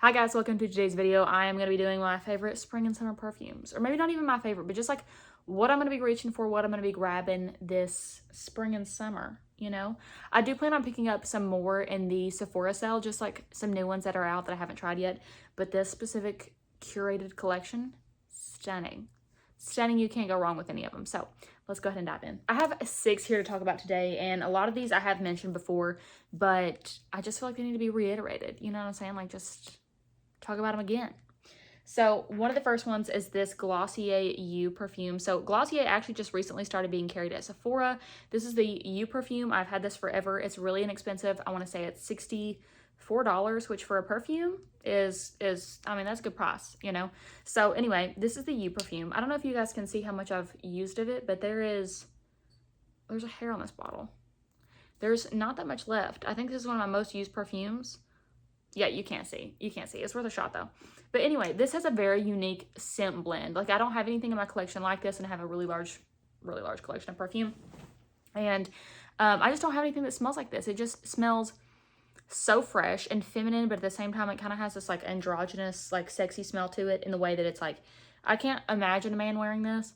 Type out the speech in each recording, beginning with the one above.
Hi guys, welcome to today's video. I am going to be doing my favorite spring and summer perfumes, or maybe not even my favorite, but just like what I'm going to be reaching for, what I'm going to be grabbing this spring and summer, you know? I do plan on picking up some more in the Sephora sale, just like some new ones that are out that I haven't tried yet, but this specific curated collection, stunning. Stunning, you can't go wrong with any of them. So let's go ahead and dive in. I have 6 here to talk about today, and a lot of these I have mentioned before, but I just feel like they need to be reiterated. You know what I'm saying? Like, just talk about them again. So one of the first ones is this Glossier You perfume. So Glossier actually just recently started being carried at Sephora. This is the You perfume. I've had this forever. It's really inexpensive. I want to say it's $64, which for a perfume is I mean, that's a good price, you know? So anyway, this is the You perfume. I don't know if you guys can see how much I've used of it, but there's a hair on this bottle. There's not that much left. I think this is one of my most used perfumes. Yeah, you can't see. You can't see. It's worth a shot though. But anyway, this has a very unique scent blend. Like, I don't have anything in my collection like this, and I have a really large collection of perfume. And I just don't have anything that smells like this. It just smells so fresh and feminine, but at the same time, it kind of has this like androgynous, like sexy smell to it in the way that it's like, I can't imagine a man wearing this.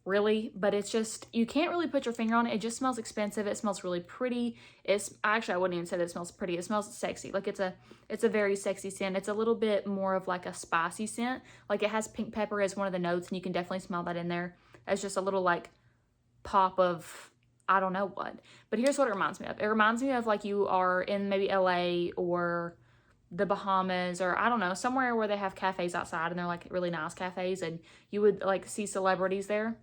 Really, but it's just, you can't really put your finger on it. It just smells expensive. It smells really pretty. It's actually, I wouldn't even say that it smells pretty. It smells sexy. Like, it's a very sexy scent. It's a little bit more of like a spicy scent. Like, it has pink pepper as one of the notes, and you can definitely smell that in there. It's just a little like pop of, I don't know what. But here's what it reminds me of. It reminds me of like you are in maybe LA or the Bahamas, or I don't know, somewhere where they have cafes outside, and they're like really nice cafes, and you would like see celebrities there.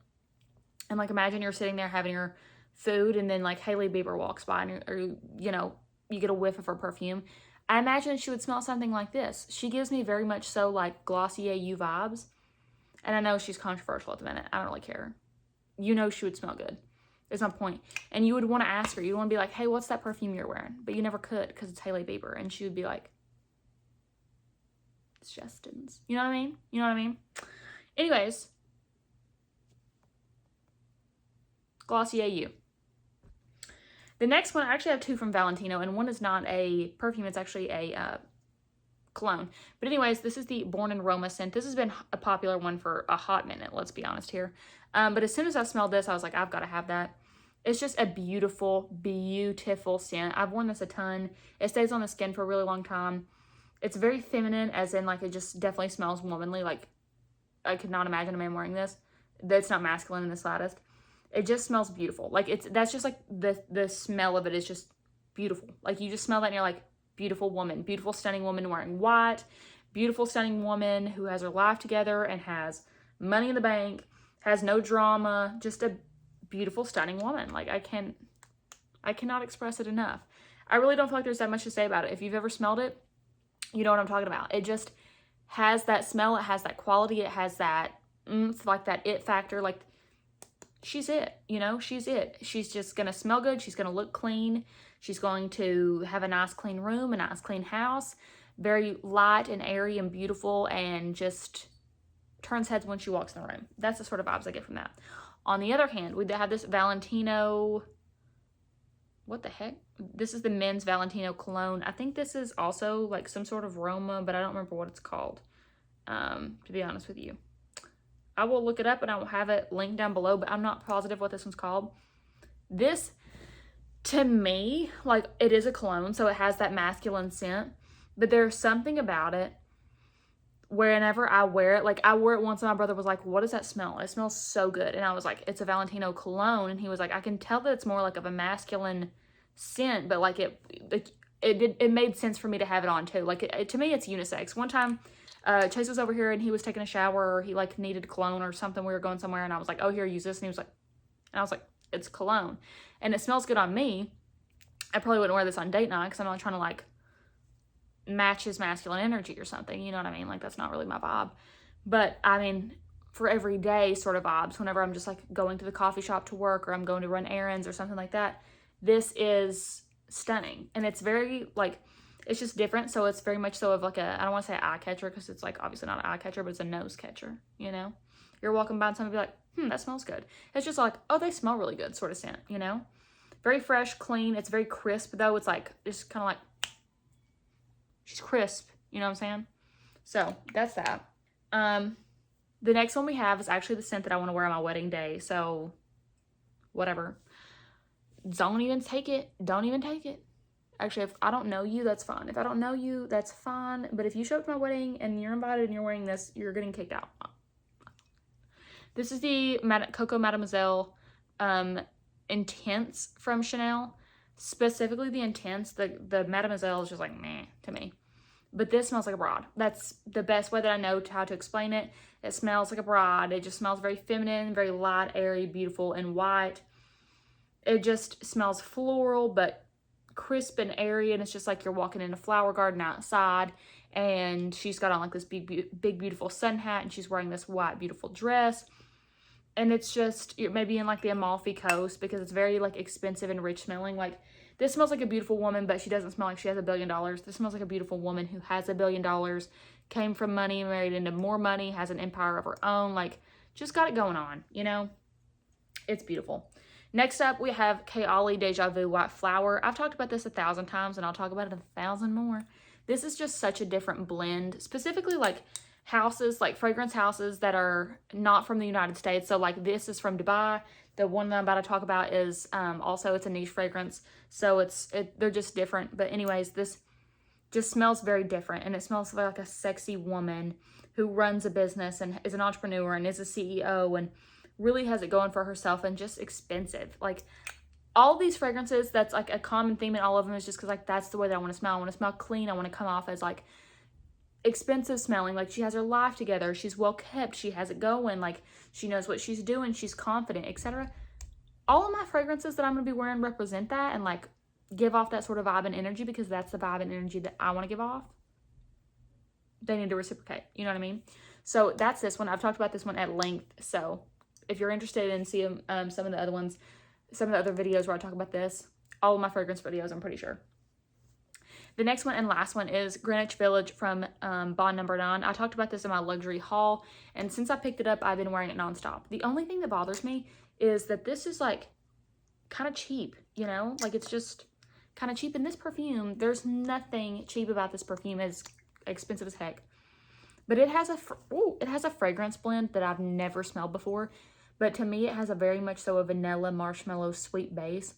And like, imagine you're sitting there having your food, and then like Hailey Bieber walks by, and or you know, you get a whiff of her perfume. I imagine she would smell something like this. She gives me very much so like Glossier You vibes. And I know she's controversial at the minute. I don't really care. You know she would smell good. Is my point. And you would want to ask her. You'd want to be like, hey, what's that perfume you're wearing? But you never could, because it's Hailey Bieber. And she would be like, it's Justin's. You know what I mean? You know what I mean? Anyways, Glossier You. The next one, I actually have 2 from Valentino, and one is not a perfume, it's actually a cologne. But anyways, this is the Born in Roma scent. This has been a popular one for a hot minute, let's be honest here. But as soon as I smelled this, I was like, I've got to have that. It's just a beautiful, beautiful scent. I've worn this a ton. It stays on the skin for a really long time. It's very feminine, as in like, it just definitely smells womanly. Like, I could not imagine a man wearing this. That's not masculine in the slightest. It just smells beautiful. Like, that's just like the smell of it is just beautiful. Like, you just smell that and you're like, beautiful woman, beautiful, stunning woman wearing white, beautiful, stunning woman who has her life together and has money in the bank, has no drama, just a beautiful, stunning woman. Like, I cannot express it enough. I really don't feel like there's that much to say about it. If you've ever smelled it, you know what I'm talking about. It just has that smell. It has that quality. It has that oomph, like that it factor. Like, she's it, you know, she's it. She's just going to smell good. She's going to look clean. She's going to have a nice clean room, a nice clean house, very light and airy and beautiful, and just turns heads when she walks in the room. That's the sort of vibes I get from that. On the other hand, we have this Valentino, what the heck? This is the men's Valentino cologne. I think this is also like some sort of Roma, but I don't remember what it's called, to be honest with you. I will look it up and I will have it linked down below, but I'm not positive what this one's called. This, to me, like, it is a cologne, so it has that masculine scent, but there's something about it whenever I wear it, like, I wore it once and my brother was like, what does that smell? It smells so good. And I was like, it's a Valentino cologne. And he was like, I can tell that it's more like of a masculine scent, but like it made sense for me to have it on too. Like, to me, it's unisex. One time, Chase was over here and he was taking a shower, or he like needed cologne or something. We were going somewhere and I was like, oh, here, use this. And he was like, and I was like, it's cologne. And it smells good on me. I probably wouldn't wear this on date night because I'm not trying to like match his masculine energy or something. You know what I mean? Like, that's not really my vibe. But I mean, for everyday sort of vibes, whenever I'm just like going to the coffee shop to work, or I'm going to run errands or something like that, this is stunning. And it's very like, it's just different. So it's very much so of like a, I don't want to say eye catcher, because it's like obviously not an eye catcher, but it's a nose catcher, you know? You're walking by and somebody be like, that smells good. It's just like, oh, they smell really good sort of scent, you know? Very fresh, clean. It's very crisp though. It's like, just kind of like, she's crisp You know what I'm saying? So that's that. The next one we have is actually the scent that I want to wear on my wedding day. So whatever. Don't even take it. Don't even take it. Actually, if I don't know you, that's fine. If I don't know you, that's fine. But if you show up to my wedding and you're invited and you're wearing this, you're getting kicked out. This is the Coco Mademoiselle Intense from Chanel. Specifically the Intense. The Mademoiselle is just like meh to me. But this smells like a broad. That's the best way that I know how to explain it. It smells like a broad. It just smells very feminine, very light, airy, beautiful, and white. It just smells floral, but crisp and airy, and it's just like you're walking in a flower garden outside, and she's got on like this big beautiful sun hat, and she's wearing this white beautiful dress, and it's just, you're maybe in like the Amalfi Coast, because it's very like expensive and rich smelling. Like this smells like a beautiful woman, but she doesn't smell like she has $1 billion. This smells like a beautiful woman who has $1 billion, came from money, married into more money, has an empire of her own, like just got it going on, you know? It's beautiful. Next up, we have Kayali Deja Vu White Flower. I've talked about this 1,000 times, and I'll talk about it 1,000 more. This is just such a different blend, specifically like houses, like fragrance houses that are not from the United States. So like this is from Dubai. The one that I'm about to talk about is also, it's a niche fragrance. So they're just different. But anyways, this just smells very different, and it smells like a sexy woman who runs a business and is an entrepreneur and is a CEO and really has it going for herself, and just expensive. Like all these fragrances, that's like a common theme in all of them, is just because like that's the way that I want to smell. I want to smell clean. I want to come off as like expensive smelling, like she has her life together, she's well kept, she has it going, like she knows what she's doing, she's confident, etc. All of my fragrances that I'm going to be wearing represent that and like give off that sort of vibe and energy, because that's the vibe and energy that I want to give off. They need to reciprocate, you know what I mean? So that's this one. I've talked about this one at length, so if you're interested in seeing some of the other ones, some of the other videos where I talk about this, all of my fragrance videos, I'm pretty sure. The next one and last one is Greenwich Village from Bond Number 9. I talked about this in my luxury haul, and since I picked it up, I've been wearing it nonstop. The only thing that bothers me is that this is like kind of cheap, you know? Like it's just kind of cheap. In this perfume, there's nothing cheap about this perfume. It's expensive as heck. But it has a fragrance blend that I've never smelled before. But to me, it has a very much so a vanilla, marshmallow, sweet base.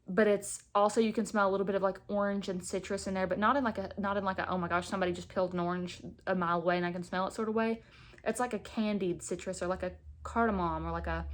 But it's also, you can smell a little bit of like orange and citrus in there, but not in like a oh my gosh, somebody just peeled an orange a mile away and I can smell it sort of way. It's like a candied citrus, or like a cardamom, or like a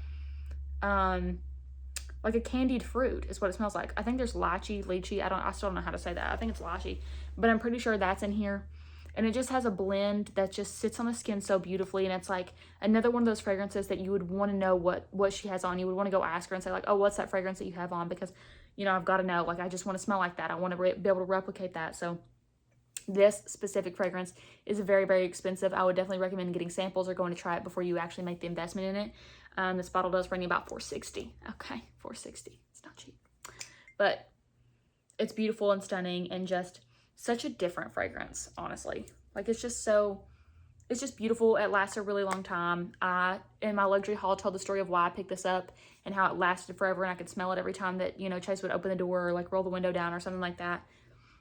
candied fruit is what it smells like. I think there's lychee. I still don't know how to say that. I think it's lychee, but I'm pretty sure that's in here. And it just has a blend that just sits on the skin so beautifully. And it's like another one of those fragrances that you would want to know what she has on. You would want to go ask her and say like, oh, what's that fragrance that you have on? Because, you know, I've got to know. Like, I just want to smell like that. I want to be able to replicate that. So this specific fragrance is very, very expensive. I would definitely recommend getting samples or going to try it before you actually make the investment in it. This bottle does run you about $460. Okay, $460. It's not cheap. But it's beautiful and stunning, and just such a different fragrance, honestly. Like it's just beautiful. It lasts a really long time. I, in my luxury haul, told the story of why I picked this up and how it lasted forever, and I could smell it every time that, you know, Chase would open the door or like roll the window down or something like that.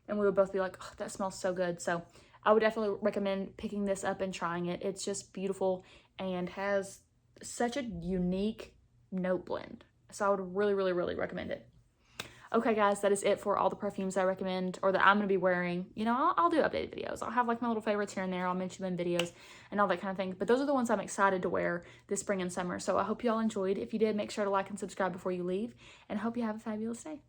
And we would both be like, oh, that smells so good. So I would definitely recommend picking this up and trying it. It's just beautiful and has such a unique note blend. So I would really, really, really recommend it. Okay, guys, that is it for all the perfumes I recommend, or that I'm going to be wearing. You know, I'll do updated videos. I'll have like my little favorites here and there. I'll mention them in videos and all that kind of thing. But those are the ones I'm excited to wear this spring and summer. So I hope you all enjoyed. If you did, make sure to like and subscribe before you leave. And I hope you have a fabulous day.